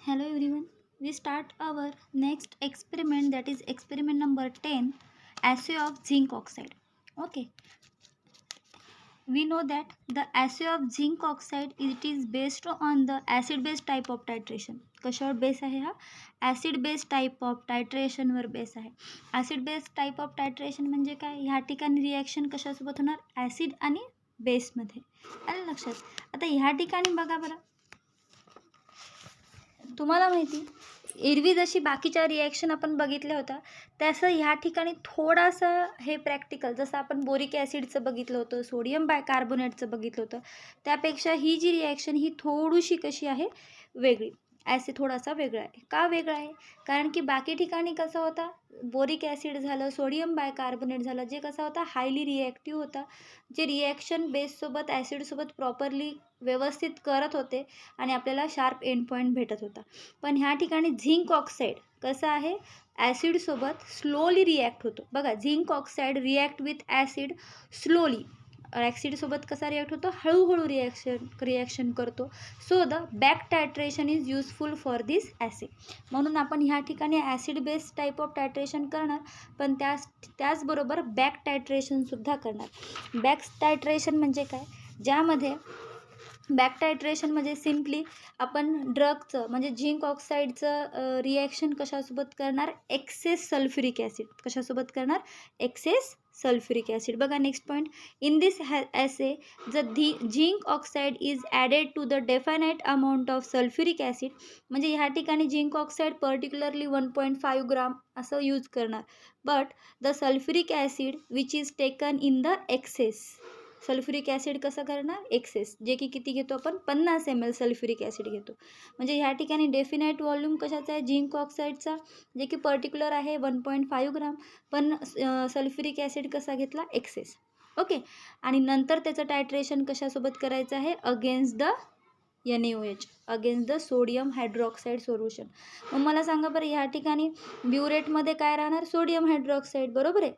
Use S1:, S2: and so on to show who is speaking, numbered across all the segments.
S1: Hello everyone. We start our next experiment, that is experiment number 10, assay of zinc oxide. Okay. We know that the assay of zinc oxide it is based on the acid base type of titration. कशावर base आहे हा acid base type of टायट्रेशनवर base आहे. Acid base type of titration म्हणजे काय, ह्या ठिकाणी reaction कशासोबत होणार, ॲसिड आणि बेसमध्ये. आलं लक्षात. आता ह्या ठिकाणी बघा बरं, तुम्हाला माहिती एरवी जशी बाकीच्या रिॲक्शन आपण बघितल्या होत्या तसं ह्या ठिकाणी थोडासा हे प्रॅक्टिकल, जसं आपण बोरिक ॲसिडचं बघितलं होतं, सोडियम बायकार्बोनेटचं बघितलं होतं, त्यापेक्षा ही जी रिॲक्शन ही थोडीशी कशी आहे, वेगळी. ॲसिड थोडासा वेगळा आहे. का वेगळा आहे, कारण की बाकी ठिकाणी कसं होता, बोरिक ॲसिड झालं, सोडियम बायकार्बोनेट झालं, जे कसा होता हायली रिॲक्टिव्ह होता, जे रिॲक्शन बेससोबत ॲसिडसोबत प्रॉपरली व्यवस्थित करत होते आणि आपल्याला शार्प एंड पॉईंट भेटत होता. पण ह्या ठिकाणी झिंक ऑक्साईड कसं आहे, ॲसिडसोबत स्लोली रिॲक्ट होतो. बघा, zinc oxide react with acid slowly. ॲसिडसोबत कसा रिॲक्ट होतो, हळूहळू रिॲक्शन करतो. So the back titration is useful for this assay. म्हणून आपण ह्या ठिकाणी acid base type of titration करणार, पण त्याचबरोबर बॅक टायट्रेशनसुद्धा करणार. बॅक टायट्रेशन म्हणजे काय, ज्यामध्ये बॅक टायट्रेशन म्हणजे सिम्पली आपण ड्रगचं म्हणजे झिंक ऑक्साईडचं रिॲक्शन कशासोबत करणार, एक्सेस सल्फ्युरिक ॲसिड. कशासोबत करणार, एक्सेस सल्फ्युरिक ॲसिड. बघा next point, in this assay zinc oxide is added to the definite amount of sulphuric acid. म्हणजे ह्या ठिकाणी झिंक ऑक्साईड पर्टिक्युलरली 1.5 ग्राम असं यूज करणार. But the sulphuric acid which is taken in the excess, sulphuric acid कसं करणार, access, जे की किती घेतो आपण, 50 ml सल्फ्युरिक ॲसिड घेतो. म्हणजे ह्या ठिकाणी डेफिनाईट व्हॉल्यूम कशाचा आहे, झिंक ऑक्साईडचा, जे की पर्टिक्युलर आहे 1.5 ग्राम, पण सल्फ्युरिक ॲसिड कसा घेतला, एक्सेस. ओके. आणि नंतर त्याचं टायट्रेशन कशासोबत करायचं आहे, against the NaOH, against the sodium hydroxide solution. मग मला सांगा बरं, ह्या ठिकाणी ब्युरेटमध्ये काय राहणार, सोडियम हायड्रॉक्साईड, बरोबर आहे.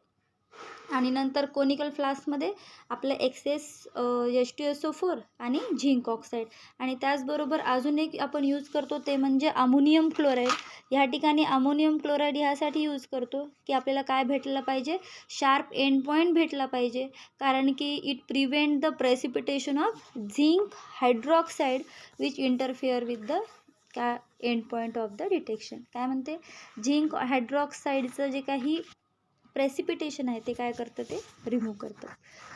S1: आणि नंतर कोनिकल फ्लास्कमध्ये आपलं एक्सेस H2SO4 आणि झिंक ऑक्साईड. आणि त्याचबरोबर अजून एक आपण यूज करतो ते म्हणजे अमोनियम क्लोराईड. ह्या ठिकाणी अमोनियम क्लोराईड ह्यासाठी यूज करतो की आपल्याला काय भेटलं पाहिजे, शार्प एंड पॉईंट भेटला पाहिजे, कारण की it prevent the precipitation of zinc hydroxide which interfere with the काय end point of the detection. काय म्हणते, झिंक हायड्रॉक्साईडचं जे काही प्रेसिपिटेशन आहे ते काय करतं, ते रिमूव्ह करतं,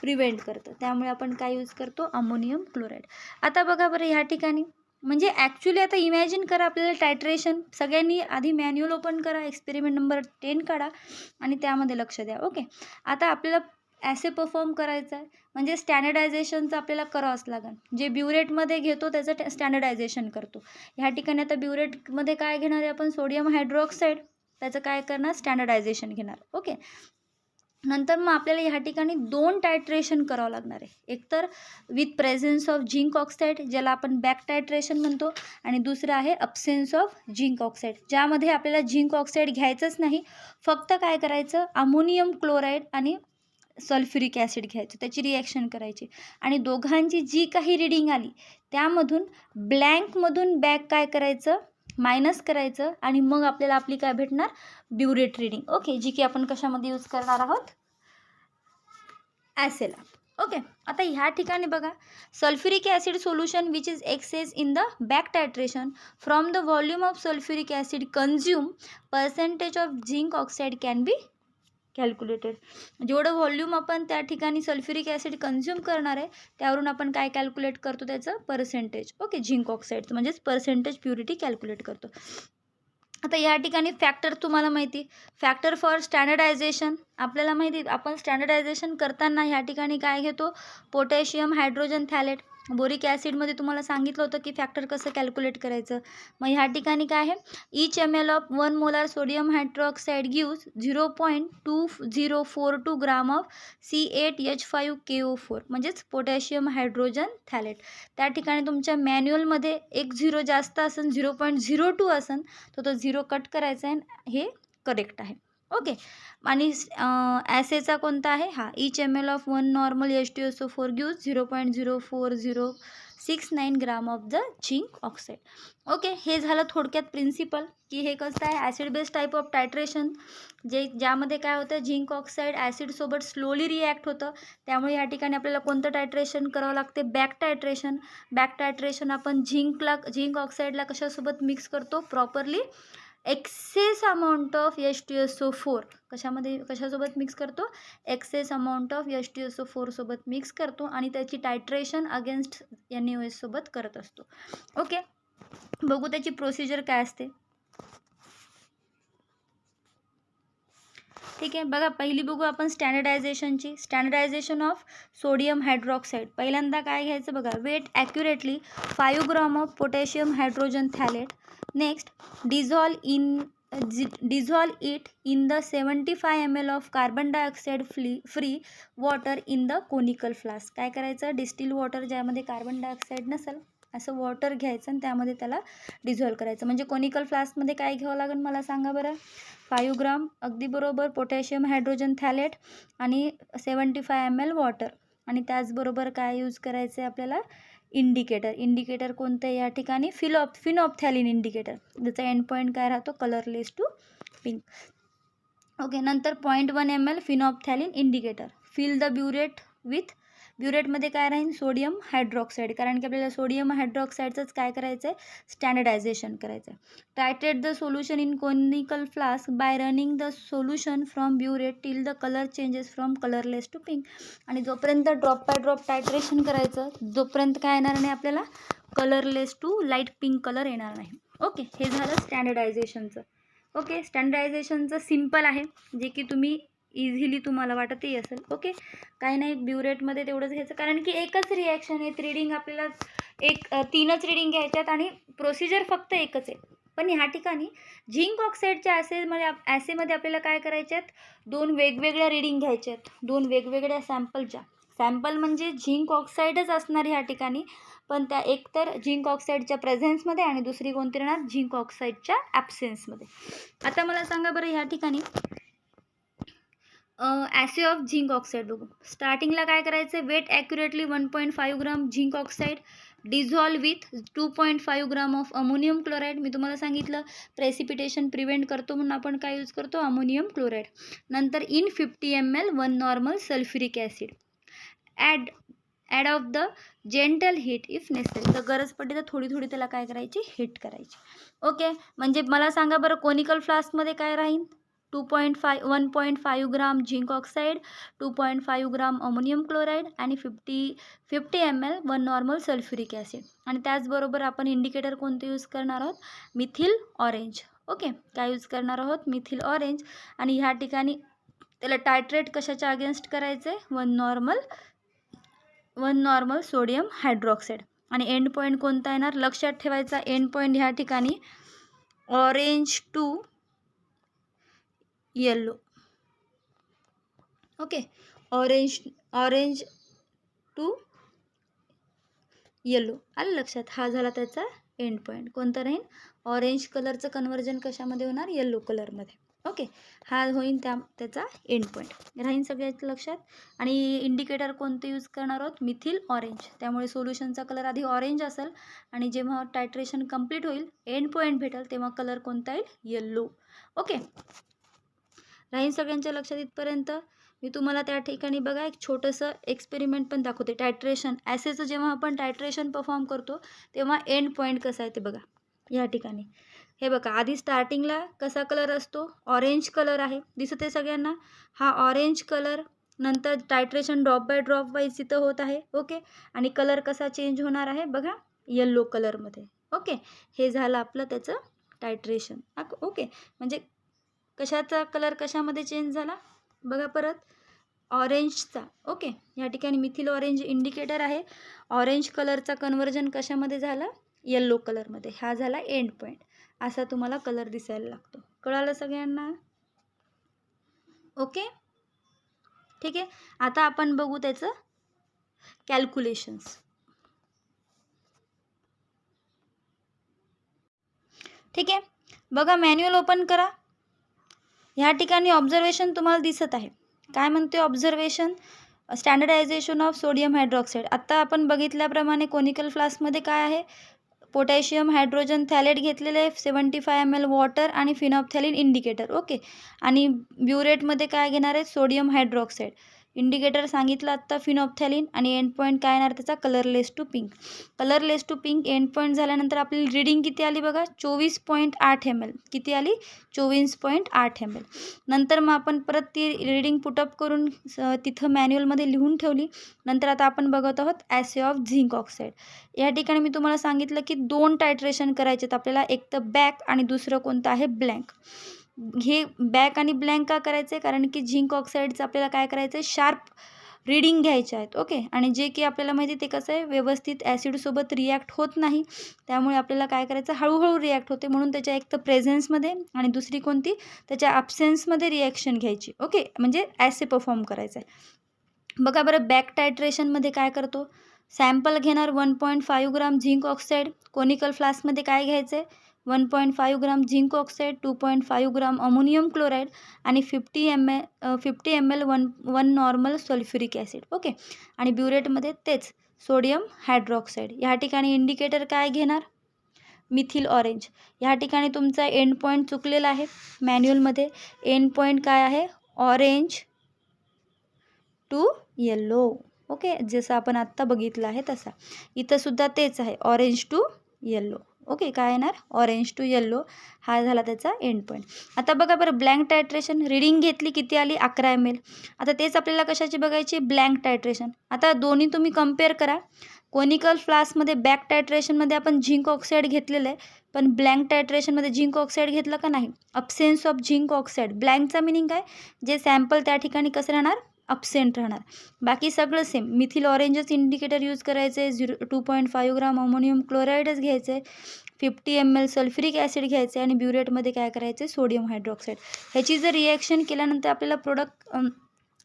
S1: प्रिव्हेंट करतं. त्यामुळे आपण काय यूज करतो, अमोनियम क्लोराईड. आता बघा बरं, ह्या ठिकाणी म्हणजे ॲक्च्युली आता इमॅजिन करा आपल्याला टायट्रेशन. सगळ्यांनी आधी मॅन्युअल ओपन करा, एक्सपेरिमेंट नंबर 10 काढा आणि त्यामध्ये लक्ष द्या. ओके. आता आपल्याला ॲसे परफॉर्म करायचं आहे, म्हणजे स्टँडर्डायझेशनचं आपल्याला करावंच लागेल. जे ब्युरेटमध्ये घेतो त्याचं स्टँडर्डायझेशन करतो. ह्या ठिकाणी आता ब्युरेटमध्ये काय घेणार आहे आपण, सोडियम हायड्रॉक्साईड, त्याचं काय करणार, स्टँडर्डायझेशन घेणार. ओके. नंतर मग आपल्याला ह्या ठिकाणी 2 टायट्रेशन करावं लागणार आहे. एकतर with presence of zinc oxide, ज्याला आपण बॅक टायट्रेशन म्हणतो, आणि दुसरं आहे अब्सेन्स ऑफ झिंक ऑक्साईड, ज्यामध्ये आपल्याला झिंक ऑक्साईड घ्यायचंच नाही, फक्त काय करायचं, अमोनियम क्लोराईड आणि सल्फ्युरिक ॲसिड घ्यायचं, त्याची रिॲक्शन करायची. आणि दोघांची जी काही रिडिंग आली त्यामधून ब्लँकमधून बॅक काय करायचं, मायनस करायचं, आणि मग आपल्याला आपली काय भेटणार, ब्युरेट रिडिंग. ओके, जी की आपण कशामध्ये यूज करणार आहोत, ॲसेला. ओके. आता ह्या ठिकाणी बघा, sulphuric acid solution which is excess in the back titration from the volume of sulphuric acid consume percentage of zinc oxide can be calculated. जेवढं व्हॉल्यूम आपण त्या ठिकाणी सल्फ्युरिक ॲसिड कन्झ्युम करणार आहे त्यावरून आपण काय कॅल्क्युलेट करतो, त्याचं पर्सेंटेज. ओके, झिंक ऑक्साईडचं म्हणजेच पर्सेंटेज प्युरिटी कॅल्क्युलेट करतो. आता या ठिकाणी फॅक्टर तुम्हाला माहिती, फॅक्टर फॉर स्टँडर्डायझेशन आपल्याला माहिती, आपण स्टँडर्डायझेशन करताना ह्या ठिकाणी काय घेतो, पोटॅशियम हायड्रोजन थॅलेट. बोरिक ॲसिडमध्ये तुम्हाला सांगितलं होतं की फॅक्टर कसं कॅल्क्युलेट करायचं. मग ह्या ठिकाणी काय आहे, each ml of 1 molar sodium hydroxide gives 0.2042 gram of C8H5KO4 म्हणजेच पोटॅशियम हायड्रोजन थॅलेट. त्या ठिकाणी तुमच्या मॅन्युअलमध्ये एक 0 जास्त असेल, 0.02 असेल, तर तो 0 कट करायचा आहे, हे करेक्ट आहे. ओके. आणि ॲसेचा कोणता आहे, हा each ml of 1 normal H2SO4 gives 0.040 0.69 gram of the zinc oxide. Okay, हे झालं थोडक्यात प्रिन्सिपल की हे कसं आहे ॲसिड बेस टाईप ऑफ टायट्रेशन, ज्यामध्ये काय होतं झिंक ऑक्साईड ॲसिडसोबत स्लोली रिॲक्ट होतं. त्यामुळे या ठिकाणी आपल्याला कोणतं टायट्रेशन करावं लागते, बॅक टायट्रेशन. बॅक टायट्रेशन आपण झिंक ऑक्साईडला कशासोबत मिक्स करतो properly, access amount of H2SO4 कशासोबत मिक्स करतो, एक्सेस अमाऊंट ऑफ H2SO4 सोबत मिक्स करतो आणि त्याची टायट्रेशन अगेन्स्ट NaOH सोबत करत असतो. ओके, बघू त्याची प्रोसिजर काय असते. ठीक आहे, बघा पहिली बघू आपण स्टँडर्डायझेशनची. Standardization of sodium hydroxide. पहिल्यांदा काय घ्यायचं बघा, weight accurately 5 gram of potassium hydrogen phthalate. Next, dissolve it in the 75 ml of carbon dioxide free water in the conical flask. काय करायचं, डिस्टिल वॉटर ज्यामध्ये कार्बन डायऑक्साईड नसेल असं वॉटर घ्यायचं आणि त्यामध्ये त्याला डिझॉल्व करायचं. म्हणजे कोनिकल फ्लास्कमध्ये काय घ्यावं लागेल मला सांगा बरं. 5 ग्राम अगदी बरोबर पोटॅशियम हायड्रोजन थॅलेट आणि 75 ml वॉटर. आणि त्याचबरोबर काय यूज करायचं आहे आपल्याला, इंडिकेटर कोणतं या ठिकाणी, फिनॉप्थॅलिन इंडिकेटर, ज्याचा एंड पॉईंट काय राहतो, कलरलेस टू पिंक. ओके, नंतर 0.1 ml फिनॉप्थॅलिन इंडिकेटर. फिल द ब्युरेटमध्ये काय राहील, सोडियम हायड्रॉक्साईड, कारण की आपल्याला सोडियम हायड्रॉक्साईडचंच काय करायचं आहे, स्टँडर्डायझेशन करायचं आहे. Titrate the solution in conical flask by running the solution from burette till the colour changes from colourless to pink. आणि जोपर्यंत ड्रॉप बाय ड्रॉप टायट्रेशन करायचं, जोपर्यंत काय येणार नाही आपल्याला, colourless to light pink colour येणार नाही. ओके, हे झालं स्टँडर्डायझेशनचं. ओके, स्टँडर्डायझेशनचं सिम्पल आहे, जे की तुम्ही इझिली तुम्हाला वाटतही असेल. ओके, काही नाही, ब्युरेटमध्ये तेवढंच घ्यायचं, कारण की एकच रिॲक्शन आहे. रीडिंग आपल्याला 3च रीडिंग घ्यायच्यात आणि प्रोसिजर फक्त एकच आहे. पण ह्या ठिकाणी झिंक ऑक्साईडच्या ॲसेमध्ये आपल्याला काय करायचे आहेत, 2 वेगवेगळ्या रीडिंग घ्यायच्या आहेत, 2 वेगवेगळ्या सॅम्पल म्हणजे झिंक ऑक्साईडच असणार ह्या ठिकाणी, पण त्या एकतर झिंक ऑक्साईडच्या प्रेझेन्समध्ये आणि दुसरी कोणती राहणार, झिंक ऑक्साईडच्या ॲब्सेन्समध्ये. आता मला सांगा बरं, ह्या ठिकाणी ॲसे ऑफ झिंक ऑक्साईड बघू. स्टार्टिंगला काय करायचं, weight accurately 1.5 gram zinc oxide dissolve with 2.5 gram of ammonium chloride. मी तुम्हाला सांगितलं प्रेसिपिटेशन प्रिव्हेंट करतो म्हणून आपण काय यूज करतो, अमोनियम क्लोराईड. नंतर in 50 ml 1 normal sulphuric acid. Add of the gentle heat if necessary. तर गरज पडली तर थोडी त्याला काय करायची, हीट करायची. ओके, म्हणजे मला सांगा बरं, कोनिकल फ्लास्कमध्ये काय राहील, 1.5 ग्राम झिंक ऑक्साईड, 2.5 ग्राम अमोनियम क्लोराईड आणि 50 ml 1 नॉर्मल सल्फ्युरिक ॲसिड. आणि त्याचबरोबर आपण इंडिकेटर कोणतं यूज करणार आहोत, मिथिल ऑरेंज. ओके, काय यूज करणार आहोत, मिथिल ऑरेंज. आणि ह्या ठिकाणी त्याला टायट्रेट कशाच्या अगेन्स्ट करायचं आहे, 1 नॉर्मल सोडियम हायड्रॉक्साईड. आणि एंड पॉईंट कोणता येणार, लक्षात ठेवायचा एंड पॉईंट ह्या ठिकाणी orange to yellow. Okay, orange to yellow, आलं लक्षात. हा झाला त्याचा एंड पॉईंट. कोणता राहील, ऑरेंज कलरचं कन्वर्जन कशामध्ये होणार, येलो कलरमध्ये. ओके, हा होईल त्याचा एंड पॉईंट, राहील सगळ्याचं लक्षात. आणि इंडिकेटर कोणतं यूज करणार आहोत, मिथिल ऑरेंज. त्यामुळे सोल्युशनचा कलर आधी ऑरेंज असेल आणि जेव्हा टायट्रेशन कंप्लीट होईल, एंड पॉईंट भेटेल, तेव्हा कलर कोणता येईल, येल्लो. ओके, राहील सगळ्यांच्या लक्षात इथपर्यंत. मी तुम्हाला त्या ठिकाणी बघा एक छोटंसं एक्सपेरिमेंट पण दाखवते. टायट्रेशन ॲसेचं जेव्हा आपण टायट्रेशन परफॉर्म करतो तेव्हा एंड पॉईंट कसा आहे ते बघा. या ठिकाणी हे बघा, आधी स्टार्टिंगला कसा कलर असतो, ऑरेंज कलर आहे, दिसत आहे सगळ्यांना. हा ऑरेंज कलर, नंतर टायट्रेशन ड्रॉप बाय ड्रॉप वाईज इथं होत आहे. ओके, आणि कलर कसा चेंज होणार आहे बघा, येल्लो कलरमध्ये. ओके, हे झालं आपलं त्याचं टायट्रेशन. ओके, म्हणजे कशाचा कलर कशामध्ये चेंज झाला बघा परत, ऑरेंजचा. ओके, या ठिकाणी मिथिल ऑरेंज इंडिकेटर आहे, ऑरेंज कलरचा कन्वर्जन कशामध्ये झाला, येल्लो कलरमध्ये. हा झाला एंड पॉईंट. असा तुम्हाला कलर दिसायला लागतो. कळालं सगळ्यांना, ओके. ठीक आहे, आता आपण बघू त्याचं कॅल्क्युलेशन्स. ठीक आहे, बघा मॅन्युअल ओपन करा. ह्या ठिकाणी ऑब्झर्वेशन तुम्हाला दिसत आहे. काय म्हणते observation, standardization of sodium hydroxide. आता आपण बघितल्याप्रमाणे कोनिकल फ्लास्कमध्ये काय आहे, पोटॅशियम हायड्रोजन थॅलेट घेतलेले आहे, 75 ml वॉटर आणि फिनॉप्थॅलिन इंडिकेटर. ओके. आणि ब्युरेटमध्ये काय घेणार आहे, सोडियम हायड्रॉक्साईड. इंडिकेटर सांगितलं आत्ता फिनॉप्थॅलिन. आणि एंड पॉईंट काय येणार त्याचा, colourless to pink. Colourless to pink end point झाल्यानंतर आपली रीडिंग किती आली बघा, 24.8 ml. किती आली, 24.8 ml. नंतर मग आपण परत ती रीडिंग पुटअप करून तिथं मॅन्युअलमध्ये लिहून ठेवली. नंतर आता आपण बघत आहोत ॲसे ऑफ झिंक ऑक्साईड. या ठिकाणी मी तुम्हाला सांगितलं की 2 टायट्रेशन करायचे आहेत आपल्याला, एक तर बॅक आणि दुसरं कोणतं आहे, ब्लँक. हे बॅक आणि ब्लँक का करायचं आहे, कारण की झिंक ऑक्साईडचं आपल्याला काय करायचं आहे, शार्प रीडिंग घ्यायचे आहेत. ओके. आणि जे की आपल्याला माहिती ते कसं आहे, व्यवस्थित ॲसिडसोबत रिॲक्ट होत नाही, त्यामुळे आपल्याला काय करायचं, हळूहळू रिॲक्ट होते, म्हणून त्याच्या एक तर प्रेझेन्समध्ये आणि दुसरी कोणती, त्याच्या ॲब्सेन्समध्ये रिॲक्शन घ्यायची. ओके. म्हणजे ॲसे परफॉर्म करायचं आहे. बघा बरं, बॅक टायट्रेशनमध्ये काय करतो, सॅम्पल घेणार 1.5 ग्राम झिंक ऑक्साईड. कोनिकल फ्लास्कमध्ये काय घ्यायचं आहे, 1.5 ग्राम झिंक ऑक्साईड, 2.5 ग्राम अमोनियम क्लोराईड आणि 50 ml one normal sulphuric acid. Okay. आणि ब्युरेटमध्ये तेच सोडियम हायड्रॉक्साईड. ह्या ठिकाणी इंडिकेटर काय घेणार, मिथिल ऑरेंज. ह्या ठिकाणी तुमचा एंड पॉईंट चुकलेला आहे मॅन्युअलमध्ये. एंड पॉईंट काय आहे, ऑरेंज टू येल्लो. ओके. जसं आपण आत्ता बघितलं आहे तसा इथं सुद्धा तेच आहे, ऑरेंज टू येल्लो. ओके. काय येणार, ऑरेंज टू येल्लो. हा झाला त्याचा एंड पॉईंट. आता बघा बरं, ब्लँक टायट्रेशन. रीडिंग घेतली, किती आली, 11 ml. आता तेच आपल्याला कशाची बघायची, ब्लँक टायट्रेशन. आता दोन्ही तुम्ही कम्पेअर करा. कोनिकल फ्लास्कमध्ये बॅक टायट्रेशनमध्ये आपण झिंक ऑक्साईड घेतलेलं आहे, पण ब्लँक टायट्रेशनमध्ये झिंक ऑक्साईड घेतलं का नाही, अब्सेन्स ऑफ झिंक ऑक्साईड. ब्लँकचा मिनिंग काय, जे सॅम्पल त्या ठिकाणी कसं राहणार, अब्सेंट राहणार. बाकी सगळं सेम. मिथिल ऑरेंजच इंडिकेटर यूज करायचं आहे, 2.5 ग्राम अमोनियम क्लोराईडच घ्यायचं आहे, 50 ml सल्फ्युरिक ॲसिड घ्यायचं आहे आणि ब्युरेटमध्ये काय करायचं आहे, सोडियम हायड्रॉक्साईड. ह्याची जर रिॲक्शन केल्यानंतर आपल्याला प्रोडक्ट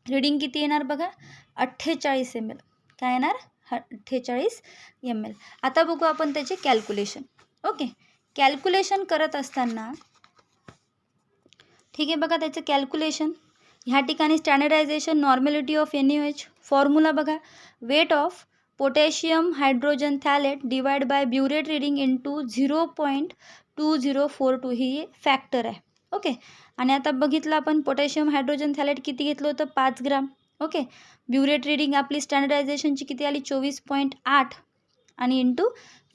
S1: रीडिंग किती येणार बघा, 48 ml. काय येणार, 48 ml. आता बघू आपण त्याचे कॅल्क्युलेशन. ओके. कॅल्क्युलेशन करत असताना, ठीक आहे, बघा त्याचं कॅल्क्युलेशन. ह्या ठिकाणी standardization, normality of NaOH. Formula बघा, weight of potassium hydrogen phthalate divide by burette reading into 0.2042. ही फॅक्टर आहे. ओके. आणि आता बघितलं आपण पोटॅशियम हायड्रोजन थॅलेट किती घेतलं होतं, 5 ग्राम. ओके. ब्युरेट रीडिंग आपली स्टँडर्डायझेशनची किती आली, 24.8 आणि इंटू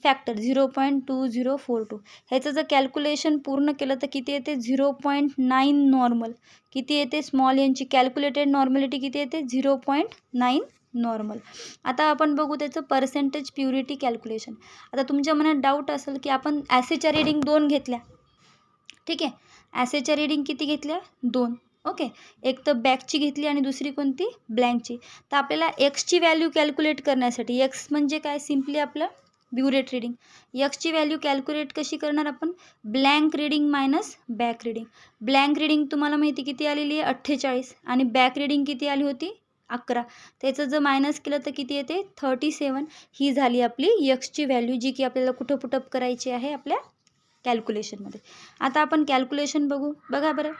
S1: फॅक्टर 0.2042. ह्याचं जर कॅल्क्युलेशन पूर्ण केलं तर किती येते, 0.9 नॉर्मल. किती येते, स्मॉल एनची कॅल्क्युलेटेड नॉर्मॅलिटी किती येते, 0.9 नॉर्मल. आता आपण बघू त्याचं पर्सेंटेज प्युरिटी कॅल्क्युलेशन. आता तुमच्या मनात डाऊट असेल की आपण ॲसेच्या रीडिंग 2 घेतल्या, ठीक आहे, ॲसेच्या रीडिंग किती घेतल्या, 2. ओके. एक तर बॅकची घेतली आणि दुसरी कोणती, ब्लँकची. तर आपल्याला एक्सची व्हॅल्यू कॅल्क्युलेट करण्यासाठी, एक्स म्हणजे काय, सिम्पली आपलं ब्युरेट रीडिंग. एक्सची व्हॅल्यू कॅल्क्युलेट कशी करणार आपण, blank reading minus back reading. Blank reading तुम्हाला माहिती किती आलेली आहे, 48 आणि बॅक रीडिंग किती आली होती, 11. त्याचं जर मायनस केलं तर किती येते, 37. ही झाली आपली एक्सची व्हॅल्यू, जी की आपल्याला कुठं पुटअप करायची आहे, आपल्या कॅल्क्युलेशनमध्ये. आता आपण कॅल्क्युलेशन बघू. बघा बरं,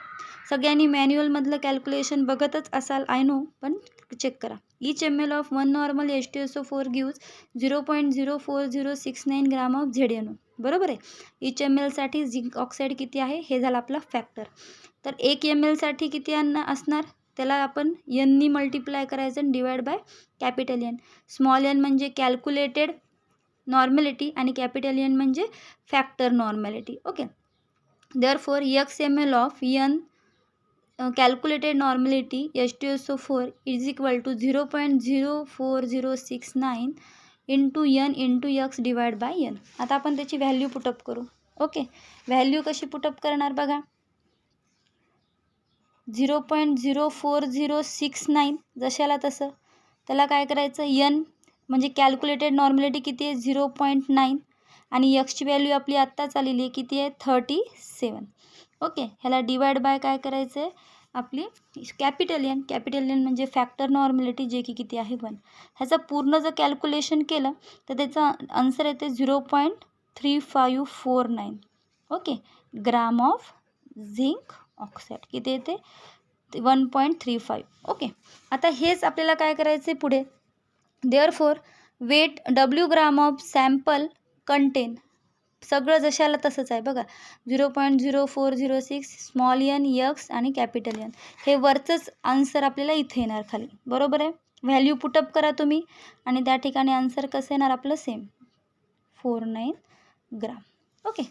S1: सगळ्यांनी मॅन्युअलमधलं कॅल्क्युलेशन बघतच असाल, आय नो, पण चेक करा. each ml of 1 normal H2SO4 gives 0.04069 gram of ZnO. बरोबर आहे. each ml साठी झिंक ऑक्साईड किती आहे, हे झालं आपला फॅक्टर. तर 1 ml साठी किती असणार, त्याला आपण n नी मल्टिप्लाय करायचं आणि divide by capital N. Small n म्हणजे कॅल्क्युलेटेड नॉर्मॅलिटी आणि कॅपिटल N म्हणजे factor normality. Okay. Therefore x ml of n calculated normality H2SO4 is equal to 0.04069 into n into x divide by n. आता आपण त्याची value put up करू. Okay. Value कशी put up करणार बघा, 0.04069 जशाला तसं. त्याला काय करायचं, n म्हणजे कॅल्क्युलेटेड नॉर्मॅलिटी किती आहे, 0.9 आणि एक्सची व्हॅल्यू आपली आत्ताच आलेली आहे, किती आहे, 37. ओके. ह्याला डिवाइड बाय काय करायचं आहे, आपली कॅपिटल N. कॅपिटल N म्हणजे फॅक्टर नॉर्मॅलिटी, जे की किती आहे, 1. ह्याचं पूर्ण जर कॅल्क्युलेशन केलं तर त्याचा आन्सर येते 0.3549. Okay. Gram of zinc oxide. किती येते, 1.35. ओके. आता हेच आपल्याला काय करायचं आहे पुढे. Therefore weight W gram of sample content, सगळं जशाला तसंच आहे बघा. 0.0406 स्मॉल एन यक्स आणि कॅपिटल एन. हे वरचंच आन्सर आपल्याला इथे येणार खाली. बरोबर आहे. व्हॅल्यू पुटअप करा तुम्ही आणि त्या ठिकाणी आन्सर कसं येणार आपलं सेम 49 ग्राम. ओके.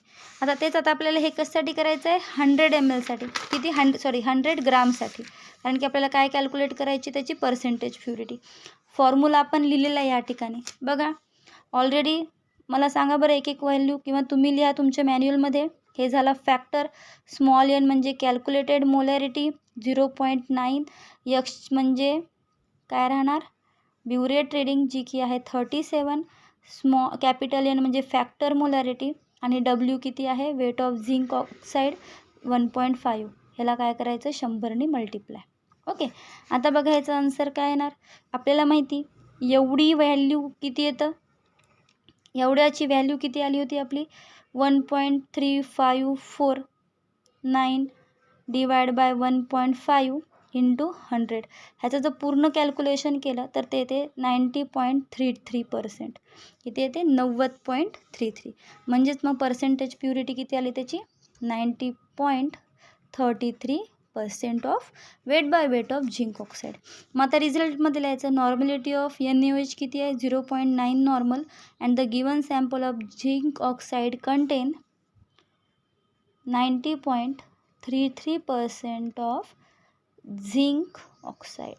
S1: आता तेच आता आपल्याला हे कशासाठी करायचं आहे 100 ml साठी. किती 100 ग्रामसाठी. कारण की आपल्याला काय कॅल्क्युलेट करायची त्याची पर्सेंटेज प्युरिटी. फॉर्म्युला आपण लिहिलेला आहे या ठिकाणी बघा. ऑलरेडी मला सांगा बरं एक एक व्हॅल्यू किंवा तुम्ही लिहा तुमच्या मॅन्युअलमध्ये. हे झाला फॅक्टर. स्मॉल एन म्हणजे कॅल्क्युलेटेड मोलॅरिटी 0.9. यक्स म्हणजे काय राहणार ब्युरेट रेडिंग जी की आहे 37. कॅपिटल एन म्हणजे फॅक्टर मोलॅरिटी आणि W किती आहे वेट ऑफ झिंक ऑक्साईड 1.5. ह्याला काय करायचं 100ने मल्टिप्लाय. ओके. आता बघा ह्याचं आन्सर काय येणार. आपल्याला माहिती एवढी व्हॅल्यू किती येतं, एवढ्याची व्हॅल्यू किती आली होती आपली 1.3549 डिवाइड बाय 1.5 इंटू 100. ह्याचं जर पूर्ण कॅल्क्युलेशन केलं तर ते येते 90.33%. किती येते 90.33. म्हणजेच मग पर्सेंटेज प्युरिटी किती आली त्याची 90.33% of weight by weight of zinc oxide. मग आता रिझल्टमध्ये लिहायचं नॉर्मॅलिटी ऑफ NaOH किती आहे 0.9 normal and the given sample of zinc oxide content 90.33% of zinc oxide.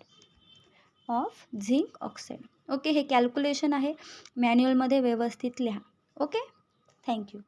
S1: Okay. हे कॅल्क्युलेशन आहे मॅन्युअलमध्ये व्यवस्थित लिहा. ओके. थँक्यू.